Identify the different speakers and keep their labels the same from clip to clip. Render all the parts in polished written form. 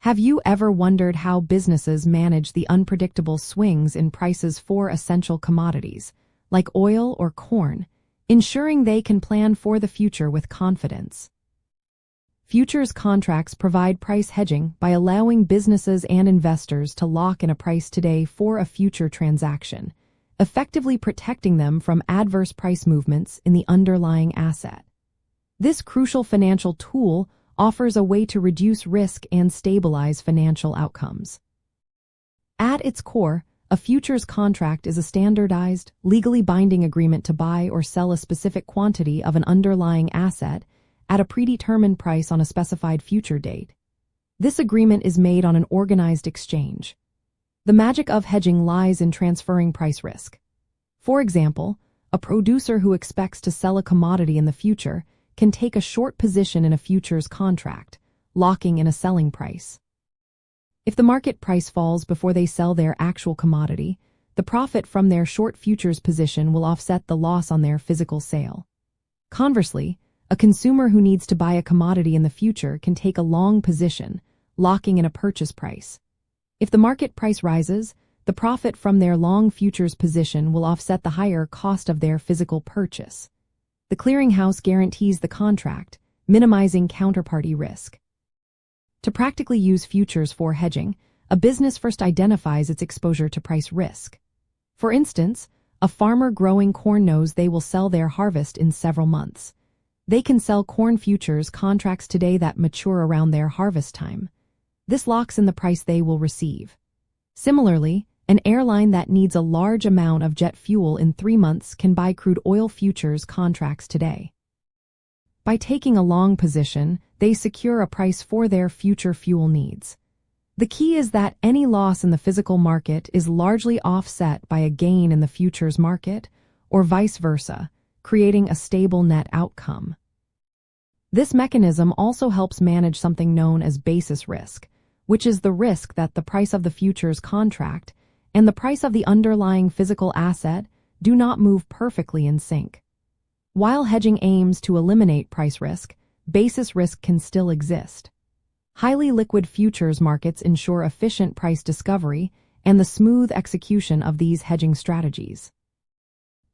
Speaker 1: Have you ever wondered how businesses manage the unpredictable swings in prices for essential commodities, like oil or corn, ensuring they can plan for the future with confidence? Futures contracts provide price hedging by allowing businesses and investors to lock in a price today for a future transaction, effectively protecting them from adverse price movements in the underlying asset. This crucial financial tool offers a way to reduce risk and stabilize financial outcomes. At its core, a futures contract is a standardized, legally binding agreement to buy or sell a specific quantity of an underlying asset at a predetermined price on a specified future date. This agreement is made on an organized exchange. The magic of hedging lies in transferring price risk. For example, a producer who expects to sell a commodity in the future can take a short position in a futures contract, locking in a selling price. If the market price falls before they sell their actual commodity, the profit from their short futures position will offset the loss on their physical sale. Conversely, a consumer who needs to buy a commodity in the future can take a long position, locking in a purchase price. If the market price rises, the profit from their long futures position will offset the higher cost of their physical purchase. The clearinghouse guarantees the contract, minimizing counterparty risk. To practically use futures for hedging, a business first identifies its exposure to price risk. For instance, a farmer growing corn knows they will sell their harvest in several months. They can sell corn futures contracts today that mature around their harvest time. This locks in the price they will receive. Similarly, an airline that needs a large amount of jet fuel in 3 months can buy crude oil futures contracts today. By taking a long position, they secure a price for their future fuel needs. The key is that any loss in the physical market is largely offset by a gain in the futures market, or vice versa, creating a stable net outcome. This mechanism also helps manage something known as basis risk, which is the risk that the price of the futures contract and the price of the underlying physical asset do not move perfectly in sync. While hedging aims to eliminate price risk, basis risk can still exist. Highly liquid futures markets ensure efficient price discovery and the smooth execution of these hedging strategies.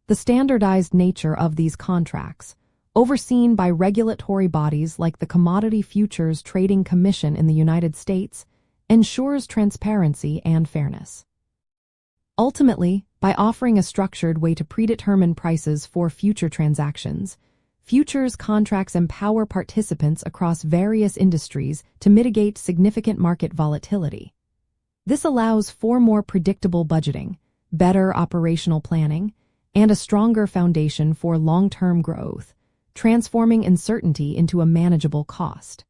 Speaker 1: The standardized nature of these contracts, overseen by regulatory bodies like the Commodity Futures Trading Commission in the United States, ensures transparency and fairness. Ultimately, by offering a structured way to predetermine prices for future transactions, futures contracts empower participants across various industries to mitigate significant market volatility. This allows for more predictable budgeting, better operational planning, and a stronger foundation for long-term growth, transforming uncertainty into a manageable cost.